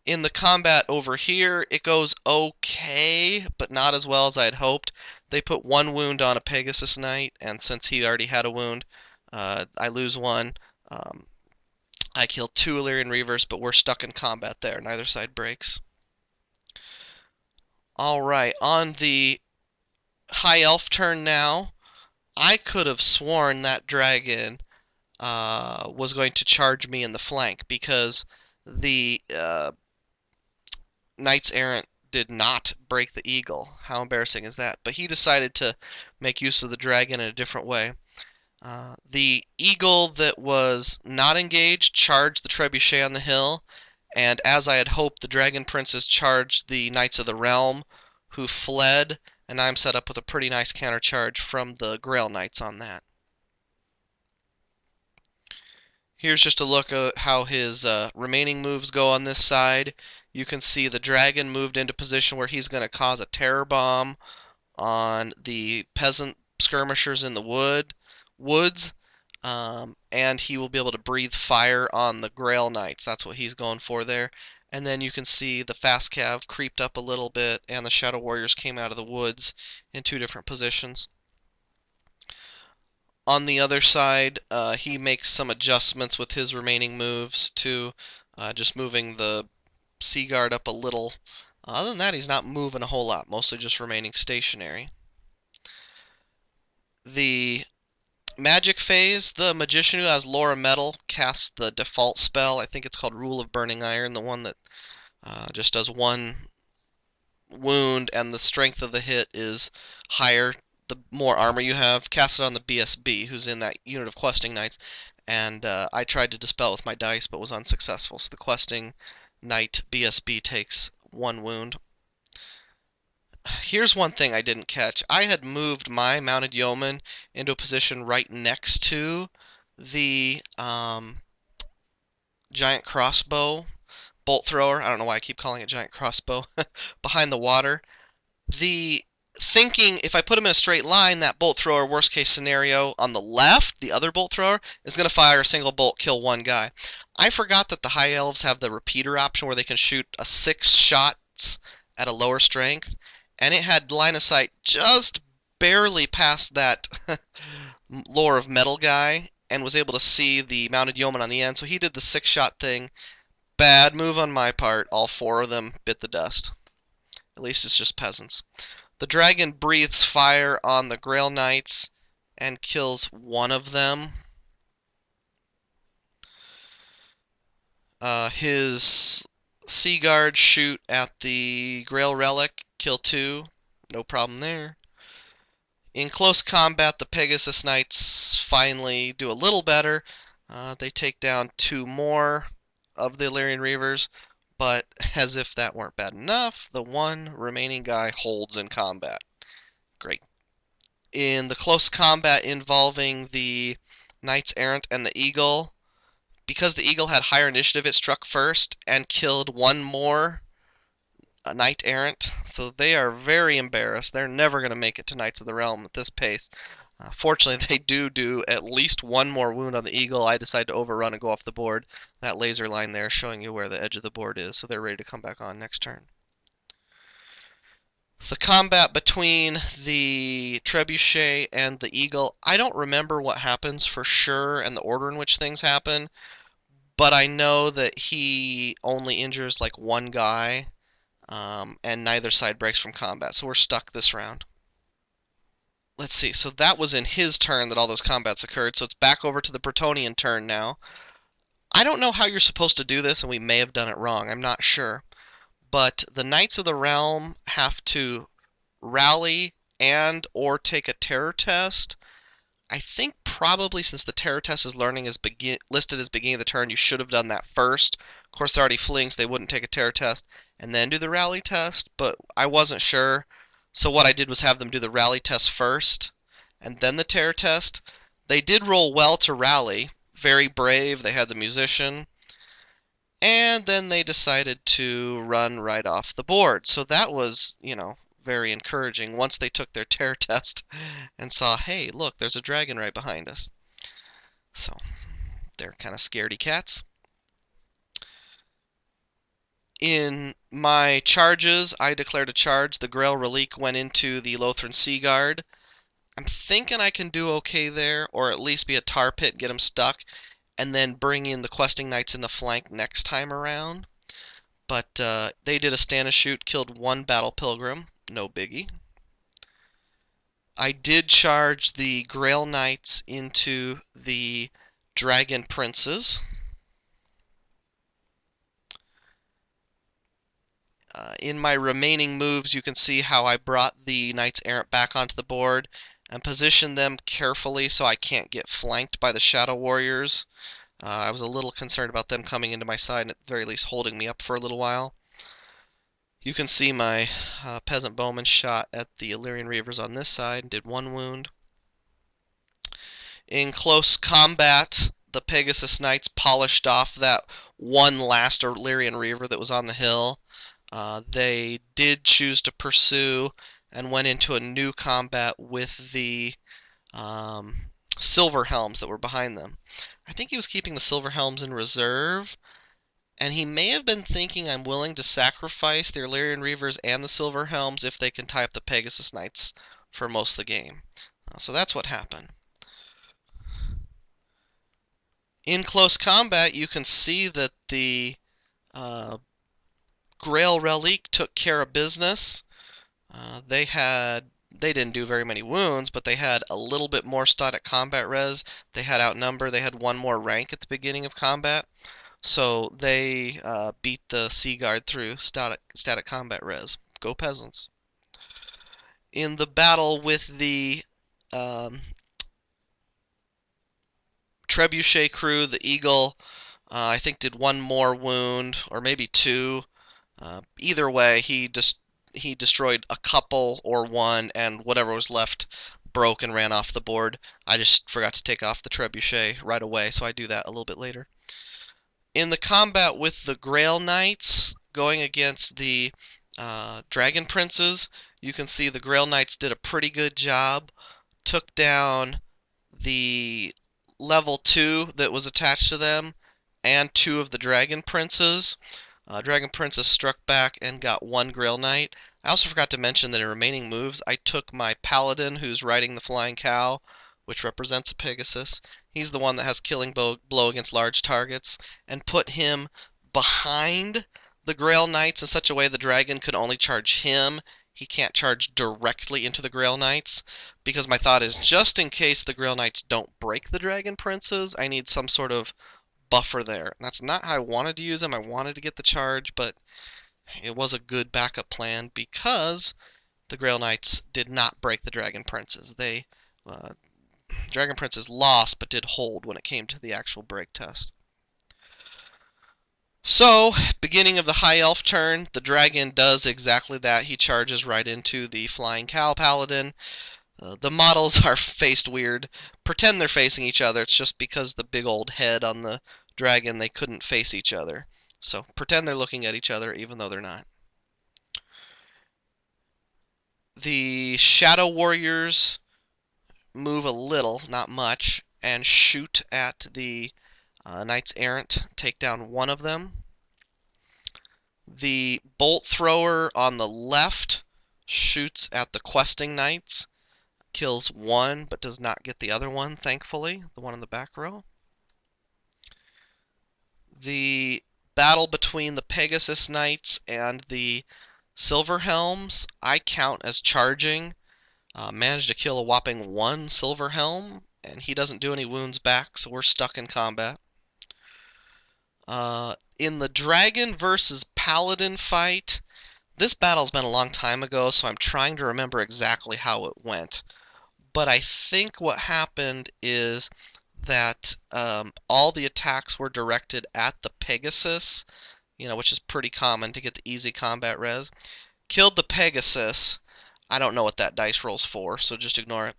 In the combat over here, it goes okay, but not as well as I had hoped. They put one wound on a Pegasus Knight, and since he already had a wound, I lose one. Um, I kill two Illyrian Reavers, but we're stuck in combat there. Neither side breaks. Alright, on the High Elf turn now. I could have sworn that dragon was going to charge me in the flank because the Knights Errant did not break the eagle. How embarrassing is that? But he decided to make use of the dragon in a different way. The eagle that was not engaged charged the trebuchet on the hill, and as I had hoped, the dragon princes charged the Knights of the Realm, who fled, and I'm set up with a pretty nice countercharge from the Grail Knights on that. Here's just a look at how his remaining moves go on this side. You can see the dragon moved into position where he's going to cause a terror bomb on the peasant skirmishers in the woods, and he will be able to breathe fire on the Grail Knights. That's what he's going for there. And then you can see the fast cav creeped up a little bit, and the Shadow Warriors came out of the woods in two different positions. On the other side, he makes some adjustments with his remaining moves to just moving the Sea Guard up a little. Other than that, he's not moving a whole lot, mostly just remaining stationary. The magic phase, the magician who has Laura Metal casts the default spell. I think it's called Rule of Burning Iron, the one that just does one wound, and the strength of the hit is higher the more armor you have. Cast it on the BSB, who's in that unit of questing knights, and I tried to dispel with my dice, but was unsuccessful. So the questing knight BSB takes one wound. Here's one thing I didn't catch. I had moved my mounted yeoman into a position right next to the giant crossbow bolt thrower. I don't know why I keep calling it giant crossbow. Behind the water. The thinking if I put him in a straight line, that bolt thrower, worst case scenario, on the left, the other bolt thrower, is going to fire a single bolt, kill one guy. I forgot that the High Elves have the repeater option where they can shoot 6 shots at a lower strength, and it had line of sight just barely past that Lore of Metal guy and was able to see the mounted yeoman on the end, so he did the 6-shot thing. Bad move on my part. All 4 of them bit the dust. At least it's just peasants. The dragon breathes fire on the Grail Knights and kills one of them. His Sea Guard shoot at the Grail Relic, kill 2. No problem there. In close combat, the Pegasus Knights finally do a little better. They take down 2 more of the Illyrian Reavers, but as if that weren't bad enough, the one remaining guy holds in combat. Great. In the close combat involving the Knights Errant and the Eagle, because the Eagle had higher initiative, it struck first and killed one more Knight Errant. So they are very embarrassed. They're never going to make it to Knights of the Realm at this pace. Fortunately, they do at least one more wound on the Eagle. I decide to overrun and go off the board. That laser line there showing you where the edge of the board is, so they're ready to come back on next turn. The combat between the Trebuchet and the Eagle, I don't remember what happens for sure and the order in which things happen, but I know that he only injures like one guy, and neither side breaks from combat, so we're stuck this round. Let's see, so that was in his turn that all those combats occurred, so it's back over to the Bretonnian turn now. I don't know how you're supposed to do this, and we may have done it wrong, I'm not sure. But the Knights of the Realm have to rally and or take a terror test. I think probably since the terror test is listed as beginning of the turn, you should have done that first. Of course, they're already fleeing, so they wouldn't take a terror test and then do the rally test, but I wasn't sure. So what I did was have them do the rally test first and then the terror test. They did roll well to rally. Very brave. They had the musician. And then they decided to run right off the board. So that was, very encouraging once they took their terror test and saw, hey, look, there's a dragon right behind us. So they're kind of scaredy cats. In my charges, I declared a charge. The Grail Relique went into the Lothran Sea Guard. I'm thinking I can do okay there, or at least be a tar pit, get them stuck, and then bring in the questing knights in the flank next time around. But they did a stand and shoot, killed one battle pilgrim, no biggie. I did charge the Grail Knights into the Dragon Princes. In my remaining moves, you can see how I brought the Knights Errant back onto the board and positioned them carefully so I can't get flanked by the Shadow Warriors. I was a little concerned about them coming into my side and at the very least holding me up for a little while. You can see my Peasant Bowman shot at the Illyrian Reavers on this side and did 1 wound. In close combat, the Pegasus Knights polished off that one last Illyrian Reaver that was on the hill. They did choose to pursue and went into a new combat with the Silver Helms that were behind them. I think he was keeping the Silver Helms in reserve, and he may have been thinking I'm willing to sacrifice the Illyrian Reavers and the Silver Helms if they can tie up the Pegasus Knights for most of the game. So that's what happened. In close combat, you can see that the Grail Relique took care of business. They didn't do very many wounds, but they had a little bit more static combat res. They had outnumber. They had 1 more rank at the beginning of combat. So they beat the Sea Guard through static combat res. Go Peasants. In the battle with the Trebuchet crew, the Eagle, I think did 1 more wound, or maybe 2. Either way, he destroyed a couple or 1, and whatever was left broke and ran off the board. I just forgot to take off the Trebuchet right away, so I do that a little bit later. In the combat with the Grail Knights going against the Dragon Princes, you can see the Grail Knights did a pretty good job. Took down the level 2 that was attached to them and 2 of the Dragon Princes. Dragon Princess struck back and got 1 Grail Knight. I also forgot to mention that in remaining moves, I took my Paladin, who's riding the Flying Cow, which represents a Pegasus. He's the one that has killing blow against large targets, and put him behind the Grail Knights in such a way the dragon could only charge him. He can't charge directly into the Grail Knights, because my thought is just in case the Grail Knights don't break the Dragon Princes, I need some sort of buffer there. And that's not how I wanted to use them. I wanted to get the charge, but it was a good backup plan because the Grail Knights did not break the Dragon Princes. Dragon Princes lost, but did hold when it came to the actual break test. So, beginning of the High Elf turn, the dragon does exactly that. He charges right into the Flying Cow Paladin. The models are faced weird. Pretend they're facing each other. It's just because the big old head on the dragon, they couldn't face each other. So, pretend they're looking at each other even though they're not. The Shadow Warriors move a little, not much, and shoot at the Knights Errant, take down 1 of them. The Bolt Thrower on the left shoots at the Questing Knights, kills 1, but does not get the other one, thankfully, the one in the back row. The battle between the Pegasus Knights and the Silver Helms, I count as charging. Managed to kill a whopping 1 Silver Helm, and he doesn't do any wounds back, so we're stuck in combat. In the Dragon versus Paladin fight, this battle's been a long time ago, so I'm trying to remember exactly how it went. But I think what happened is that all the attacks were directed at the Pegasus, which is pretty common to get the easy combat res. Killed the Pegasus. I don't know what that dice roll's for, so just ignore it.